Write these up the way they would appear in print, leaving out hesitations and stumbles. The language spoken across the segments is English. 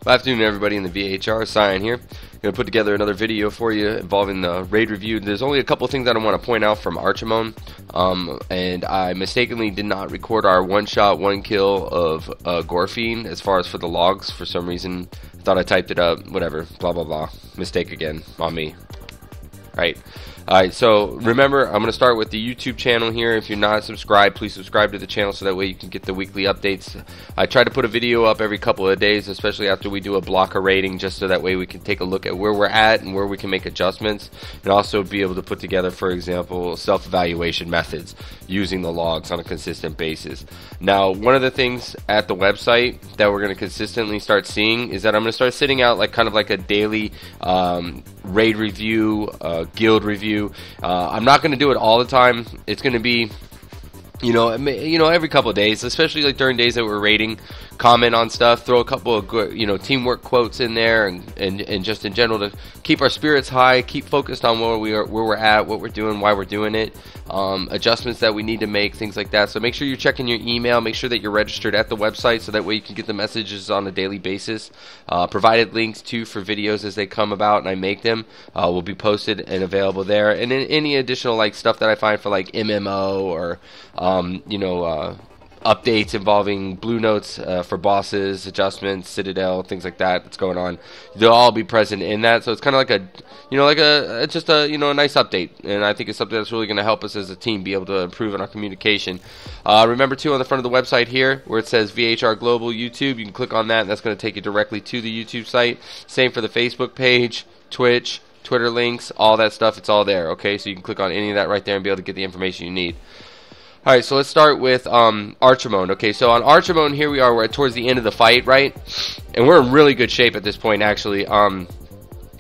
Good afternoon, everybody in the VHR. Cyan here. Going to put together another video for you involving the raid review. There's only a couple things that I want to point out from Archy, and I mistakenly did not record our one-shot, one-kill of Gorfine as far as for the logs. For some reason, I thought I typed it up. Whatever. Blah, blah, blah. Mistake again on me. Alright, so remember, I'm going to start with the YouTube channel here. If you're not subscribed, please subscribe to the channel so that way you can get the weekly updates. I try to put a video up every couple of days, especially after we do a blocker rating, just so that way we can take a look at where we're at and where we can make adjustments, and also be able to put together, for example, self-evaluation methods using the logs on a consistent basis. Now, one of the things at the website that we're going to consistently start seeing is that I'm going to start sitting out like kind of like a daily raid review, guild review. I'm not going to do it all the time. It's going to be, you know, every couple of days, especially like during days that we're raiding. Comment on stuff, throw a couple of good, teamwork quotes in there, and just in general to keep our spirits high, keep focused on where we're at, what we're doing, why we're doing it, adjustments that we need to make, things like that. So make sure you're checking your email, make sure that you're registered at the website, so that way you can get the messages on a daily basis. Provided links too for videos as they come about and I make them will be posted and available there. And then any additional like stuff that I find for like MMO or updates involving blue notes for bosses, adjustments, Citadel, things like that that's going on. They'll all be present in that. So it's kind of like a nice update. And I think it's something that's really going to help us as a team be able to improve on our communication. Remember too, on the front of the website here where it says VHR Global YouTube, you can click on that and that's going to take you directly to the YouTube site. Same for the Facebook page, Twitch, Twitter links, all that stuff. It's all there. Okay, so you can click on any of that right there and be able to get the information you need. Alright, so let's start with Archy. Okay, so on Archy here we are, we're towards the end of the fight, right? And we're in really good shape at this point, actually.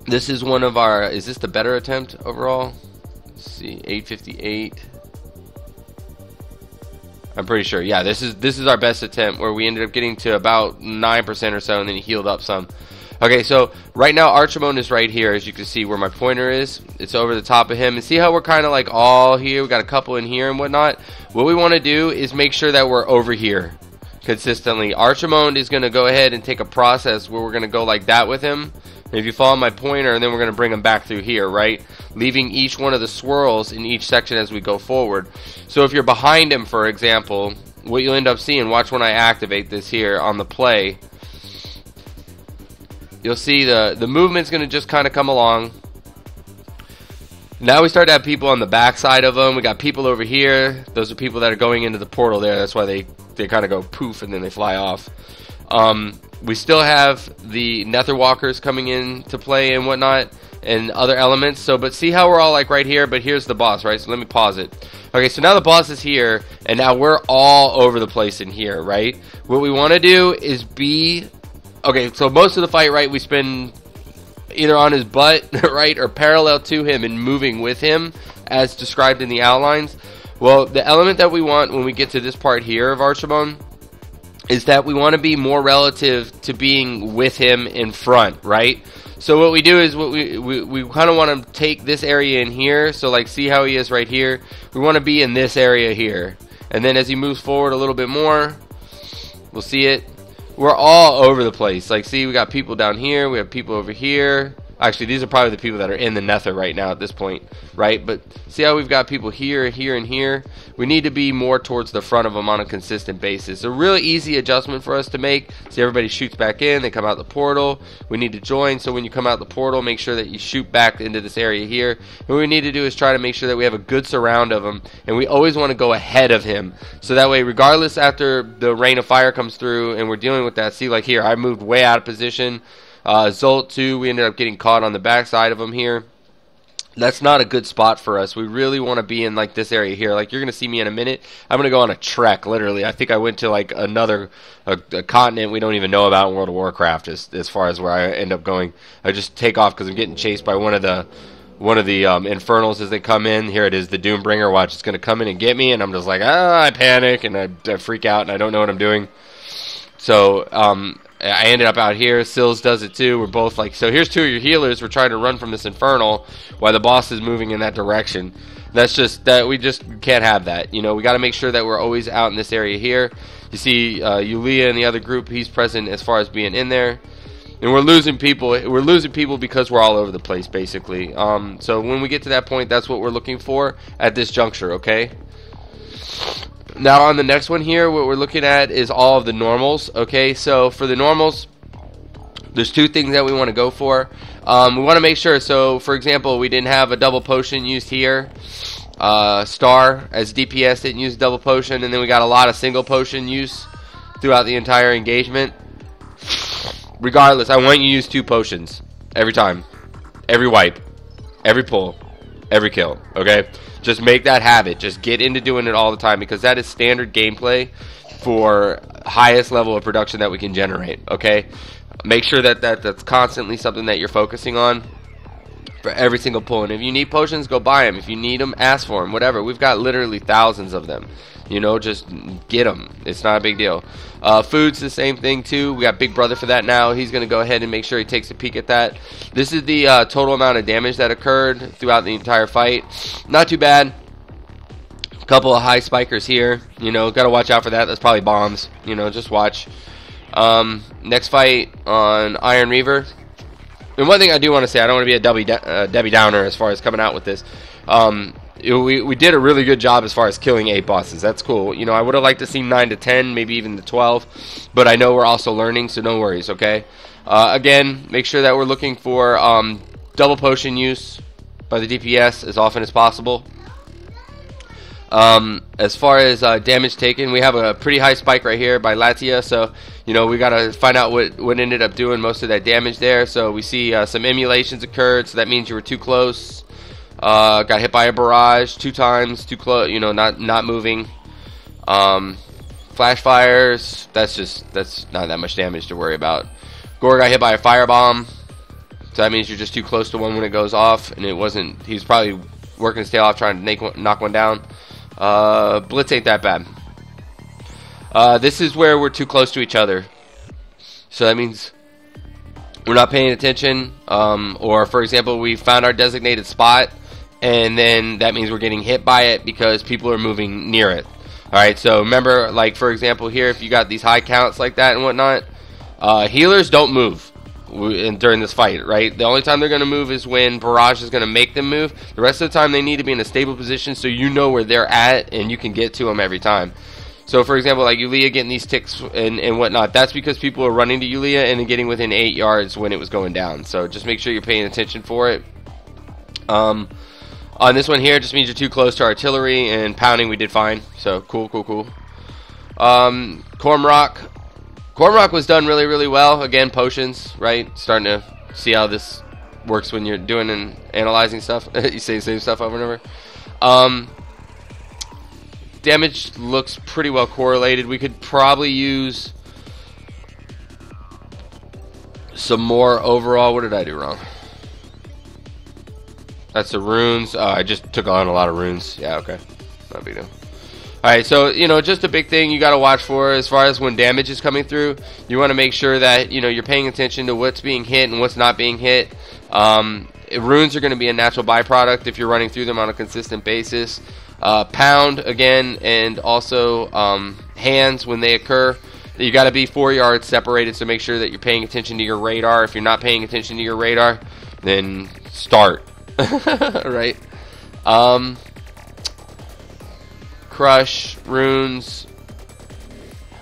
This is one of our, is this the better attempt overall? Let's see, 858. I'm pretty sure, yeah, this is our best attempt, where we ended up getting to about 9% or so, and then he healed up some. Okay, so right now Archy is right here, as you can see where my pointer is. It's over the top of him, and see how we're kind of like all here. We got a couple in here and whatnot. What we want to do is make sure that we're over here consistently. Archy is going to go ahead and take a process where we're going to go like that with him. And if you follow my pointer, and then we're going to bring him back through here, right? Leaving each one of the swirls in each section as we go forward. So if you're behind him, for example, what you'll end up seeing, watch when I activate this here on the play. You'll see the movement's going to just kind of come along. Now we start to have people on the back side of them. We got people over here. Those are people that are going into the portal there. That's why they kind of go poof and then they fly off. We still have the Nether Walkers coming in to play and whatnot, and other elements. So, but see how we're all like right here, but here's the boss, right? So let me pause it. Okay, so now the boss is here, and now we're all over the place in here, right? What we want to do is be... Okay, so most of the fight, right, we spend either on his butt, right, or parallel to him and moving with him as described in the outlines. Well, the element that we want when we get to this part here of Archy is that we want to be more relative to being with him in front, right? So what we do is we kind of want to take this area in here. So like see how he is right here. We want to be in this area here. And then as he moves forward a little bit more, we'll see it. We're all over the place. Like, see, we got people down here. We have people over here. Actually, these are probably the people that are in the Nether right now at this point, right? But see how we've got people here, here, and here? We need to be more towards the front of them on a consistent basis. A really easy adjustment for us to make. See, everybody shoots back in. They come out the portal. We need to join. So when you come out the portal, make sure that you shoot back into this area here. And what we need to do is try to make sure that we have a good surround of him. And we always want to go ahead of him. So that way, regardless after the rain of fire comes through and we're dealing with that, see, like here, I moved way out of position. Zolt too, we ended up getting caught on the back side of him here. That's not a good spot for us. We really want to be in like this area here. Like you're going to see me in a minute. I'm going to go on a trek, literally. I think I went to like another a continent we don't even know about in World of Warcraft as far as where I end up going. I just take off because I'm getting chased by one of the infernals as they come in. Here it is, the Doombringer. Watch, it's going to come in and get me, and I'm just like, I panic, and I freak out, and I don't know what I'm doing. So, I ended up out here. Sills does it too. We're both like, so here's two of your healers. We're trying to run from this infernal while the boss is moving in that direction. That's just, that we just can't have that. You know, we got to make sure that we're always out in this area here. You see Yulia and the other group, he's present as far as being in there. And we're losing people. We're losing people because we're all over the place, basically. So when we get to that point, that's what we're looking for at this juncture, okay? Now on the next one here, what we're looking at is all of the normals, okay? So for the normals, there's two things that we want to go for. We want to make sure, so for example, we didn't have a double potion used here. Star as DPS didn't use double potion, and then we got a lot of single potion use throughout the entire engagement. Regardless, I want you to use 2 potions every time, every wipe, every pull, every kill, okay? Just make that habit. Just get into doing it all the time, because that is standard gameplay for highest level of production that we can generate, okay? Make sure that that's constantly something that you're focusing on for every single pull. And if you need potions, go buy them. If you need them, ask for them, whatever. We've got literally thousands of them. You know, just get them. It's not a big deal. Food's the same thing too. We got Big Brother for that now. He's going to go ahead and make sure he takes a peek at that. This is the total amount of damage that occurred throughout the entire fight. Not too bad. A couple of high spikers here. You know, got to watch out for that. That's probably bombs. You know, just watch. Next fight on Iron Reaver. And one thing I do want to say, I don't want to be a Debbie Downer as far as coming out with this. We did a really good job as far as killing 8 bosses. That's cool. You know, I would have liked to see 9 to 10, maybe even the 12. But I know we're also learning, so no worries, okay? Again, make sure that we're looking for double potion use by the DPS as often as possible. As far as damage taken, we have a pretty high spike right here by Latia, so you know we gotta find out what ended up doing most of that damage there. So we see some emulations occurred, so that means you were too close. Got hit by a barrage 2 times, too close, you know, not moving. Flash fires, that's not that much damage to worry about. Gore got hit by a firebomb, so that means you're just too close to one when it goes off, and it wasn't. He was probably working his tail off trying to knock one down. Blitz ain't that bad. This is where we're too close to each other, so that means we're not paying attention, or for example we found our designated spot and then that means we're getting hit by it because people are moving near it. Alright, so remember, like for example here, if you got these high counts like that and whatnot, healers don't move during this fight, right? The only time they're going to move is when barrage is going to make them move. The rest of the time they need to be in a stable position so you know where they're at and you can get to them every time. So for example, like Yulia getting these ticks and whatnot, that's because people are running to Yulia and then getting within 8 yards when it was going down. So just make sure you're paying attention for it. On this one here, it just means you're too close to artillery, and pounding we did fine. So cool. Cormrock was done really well. Again, potions, right? Starting to see how this works when you're doing and analyzing stuff. You say the same stuff over and over. Damage looks pretty well correlated. We could probably use some more overall. What did I do wrong? That's the runes. I just took on a lot of runes. Yeah, okay. Not a big deal. Alright, so, you know, just a big thing you got to watch for as far as when damage is coming through. You want to make sure that, you know, you're paying attention to what's being hit and what's not being hit. Runes are going to be a natural byproduct if you're running through them on a consistent basis. Pound, again, and also hands when they occur. You got to be 4 yards separated, so make sure that you're paying attention to your radar. If you're not paying attention to your radar, then start. Right? Crush, runes.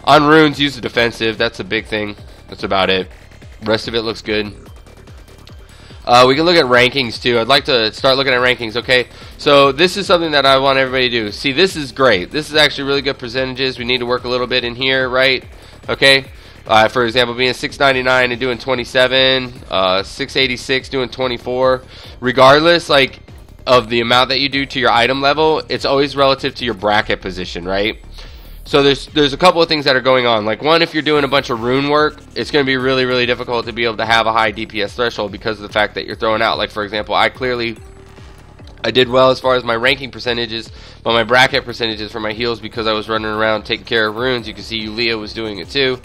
On runes, use the defensive. That's a big thing. That's about it. Rest of it looks good. We can look at rankings too. I'd like to start looking at rankings, okay? So this is something that I want everybody to do. See, this is great. This is actually really good percentages. We need to work a little bit in here, right? Okay? For example, being 699 and doing 27, 686 doing 24. Regardless, like, of the amount that you do to your item level, it's always relative to your bracket position, right? So there's a couple of things that are going on. Like, one, if you're doing a bunch of rune work, it's going to be really difficult to be able to have a high DPS threshold because of the fact that you're throwing out. Like, for example, I did well as far as my ranking percentages, but my bracket percentages for my heals, because I was running around taking care of runes. You can see Yulia was doing it too.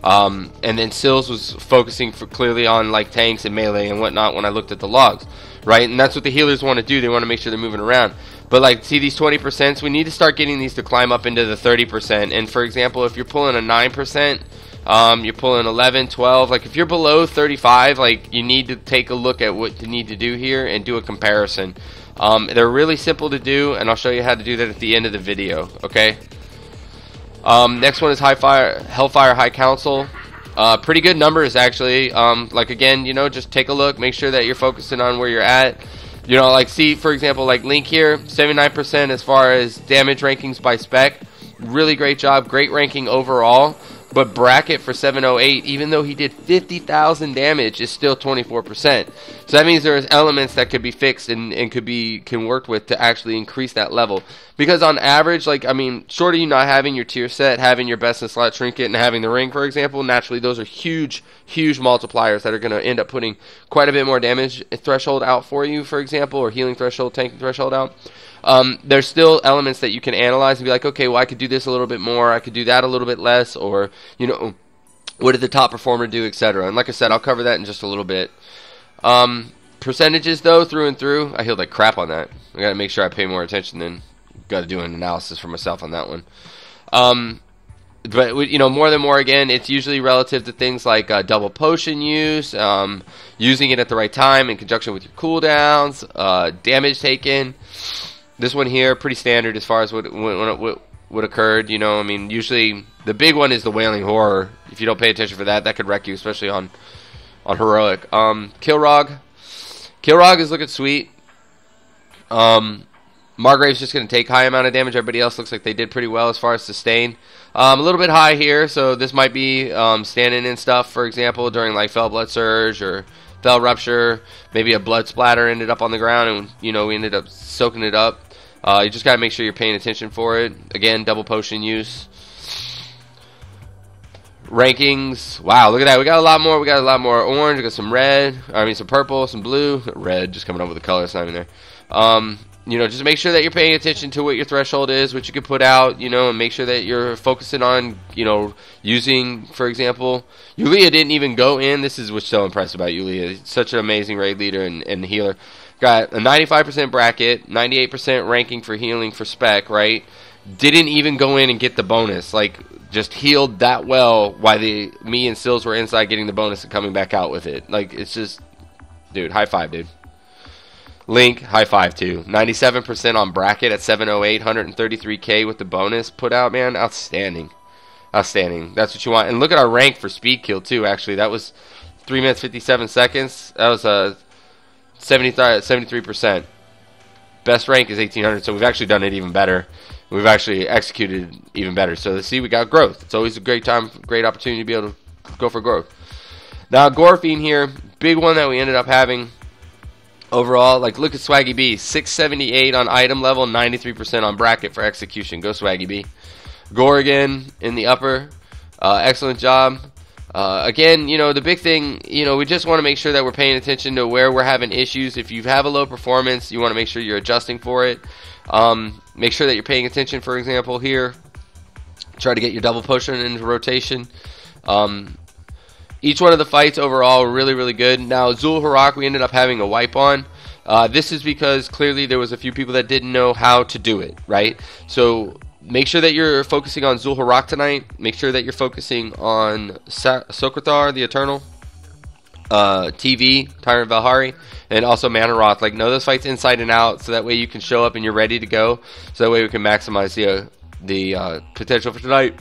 And then Sills was focusing clearly on like tanks and melee and whatnot when I looked at the logs, right? And that's what the healers want to do. They want to make sure they're moving around. But like, see these 20%? We need to start getting these to climb up into the 30%. And for example, if you're pulling a 9%, you're pulling 11, 12. Like if you're below 35, like you need to take a look at what you need to do here and do a comparison. They're really simple to do, and I'll show you how to do that at the end of the video. Okay. Next one is Hellfire High Council. Pretty good numbers actually. Like again, you know, just take a look, make sure that you're focusing on where you're at. You know, like see for example, like Link here, 79% as far as damage rankings by spec. Really great job, great ranking overall. But bracket for 708, even though he did 50,000 damage, is still 24%. So that means there's elements that could be fixed and can work with to actually increase that level. Because on average, like I mean, short of you not having your tier set, having your best in slot trinket, and having the ring, for example, naturally those are huge multipliers that are going to end up putting quite a bit more damage threshold out for you, for example, or healing threshold, tanking threshold out. There's still elements that you can analyze and be like, okay, well, I could do this a little bit more, I could do that a little bit less, or, you know, what did the top performer do, etc. And like I said, I'll cover that in just a little bit. Percentages, though, through and through, I healed like crap on that. I got to make sure I pay more attention than got to do an analysis for myself on that one. But, you know, more again, it's usually relative to things like double potion use, using it at the right time in conjunction with your cooldowns, damage taken. This one here, pretty standard as far as what occurred. You know, I mean, usually the big one is the Wailing Horror. If you don't pay attention for that, that could wreck you, especially on heroic. Kilrog is looking sweet. Margrave's just going to take high amount of damage. Everybody else looks like they did pretty well as far as sustain. A little bit high here, so this might be standing in stuff, for example, during like Fell Blood Surge or Fell Rupture. Maybe a blood splatter ended up on the ground, and you know we ended up soaking it up. You just got to make sure you're paying attention for it. Again, double potion use. Rankings. Wow, look at that. We got a lot more. We got a lot more orange. We got some red. I mean, some purple, some blue. Red, just coming up with the color. It's not even there. You know, just make sure that you're paying attention to what your threshold is, what you can put out, you know, and make sure that you're focusing on, you know, using, for example, Yulia didn't even go in. This is what's so impressive about Yulia. Such an amazing raid leader and healer. Got a 95% bracket, 98% ranking for healing for spec, right? Didn't even go in and get the bonus. Like, just healed that well while me and Sills were inside getting the bonus and coming back out with it. Like, it's just, dude, high five, dude. Link, high five too. 97% on bracket at 708, 133k with the bonus put out, man. Outstanding. Outstanding. That's what you want. And look at our rank for speed kill too, actually. That was 3 minutes 57 seconds. That was 73%. Best rank is 1800, so we've actually done it even better. We've actually executed even better. So see, we got growth. It's always a great time, great opportunity to be able to go for growth. Now, Gorfine here, big one that we ended up having. Overall, like, look at Swaggy B, 678 on item level, 93% on bracket for execution. Go Swaggy B. Gorgon in the upper, excellent job. Again, you know, the big thing, you know, we just want to make sure that we're paying attention to where we're having issues. If you have a low performance, you want to make sure you're adjusting for it. Make sure that you're paying attention, for example, here. Try to get your double potion into rotation. Each one of the fights overall were really, really good. Now, Zul Harak, we ended up having a wipe on. This is because clearly there was a few people that didn't know how to do it, right? So make sure that you're focusing on Zul Harak tonight. Make sure that you're focusing on Sokrathar, the Eternal, TV, Tyrant Valhari, and also Manaroth. Like, know those fights inside and out, so that way you can show up and you're ready to go. So that way we can maximize the potential for tonight.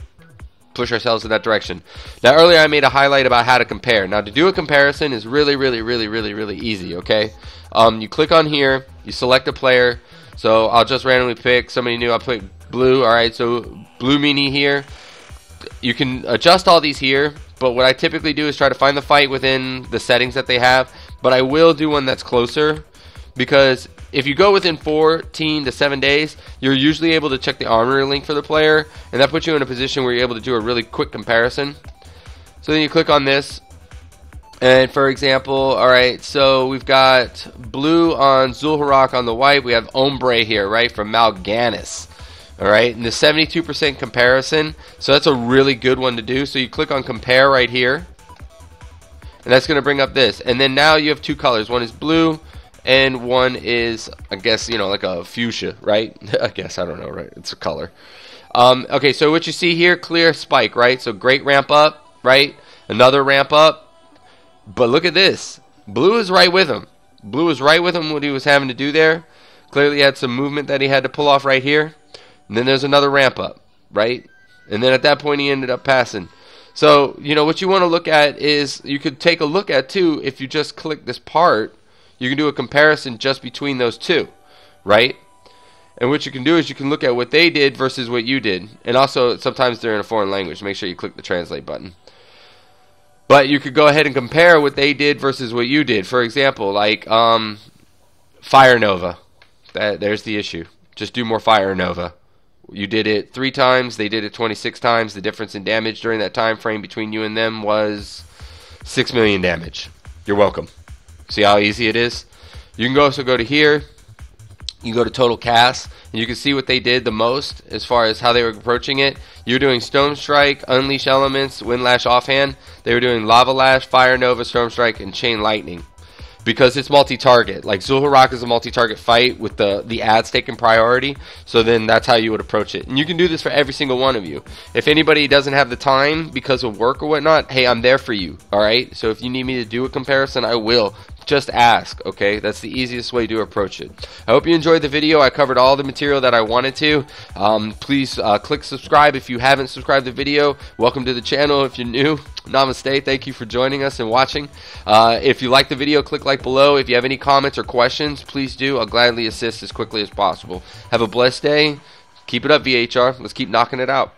Push ourselves in that direction. Now, earlier I made a highlight about how to compare. Now, to do a comparison is really, really, really, really, really easy, okay? You click on here, you select a player. So I'll just randomly pick somebody new. I'll pick Blue. All right, so Blue Meanie here. You can adjust all these here, but what I typically do is try to find the fight within the settings that they have. But I will do one that's closer, because if you go within 14 to 7 days, you're usually able to check the armory link for the player, and that puts you in a position where you're able to do a really quick comparison. So then you click on this, and for example, alright, so we've got Blue on Zul'Harak on the white, we have Ombre here, right, from Mal'Ganis. Alright, and the 72% comparison, so that's a really good one to do. So you click on compare right here, and that's going to bring up this. And then now you have two colors, one is blue, and one is, I guess, you know, like a fuchsia, right? I guess, I don't know, right? It's a color. Okay, so what you see here, clear spike, right? So great ramp up, right? Another ramp up. But look at this. Blue is right with him. Blue is right with him what he was having to do there. Clearly had some movement that he had to pull off right here. And then there's another ramp up, right? And then at that point he ended up passing. So, you know, what you want to look at is, you could take a look at too, if you just click this part, you can do a comparison just between those two, right? And what you can do is you can look at what they did versus what you did. And also, sometimes they're in a foreign language. Make sure you click the translate button. But you could go ahead and compare what they did versus what you did. For example, like Fire Nova. There's the issue. Just do more Fire Nova. You did it 3 times. They did it 26 times. The difference in damage during that time frame between you and them was 6 million damage. You're welcome. See how easy it is? You can also go to here. You go to total cast, and you can see what they did the most as far as how they were approaching it. You're doing Stone Strike, Unleash Elements, Wind Lash offhand. They were doing Lava Lash, Fire Nova, Storm Strike, and Chain Lightning. Because it's multi-target. Like Zul'Harrak is a multi-target fight with the ads taking priority. So then that's how you would approach it. And you can do this for every single one of you. If anybody doesn't have the time because of work or whatnot, hey, I'm there for you. Alright? So if you need me to do a comparison, I will. Just ask, okay? That's the easiest way to approach it. I hope you enjoyed the video. I covered all the material that I wanted to. Please click subscribe if you haven't subscribed to the video. Welcome to the channel if you're new. Namaste. Thank you for joining us and watching. If you like the video, click like below. If you have any comments or questions, please do. I'll gladly assist as quickly as possible. Have a blessed day. Keep it up, VHR. Let's keep knocking it out.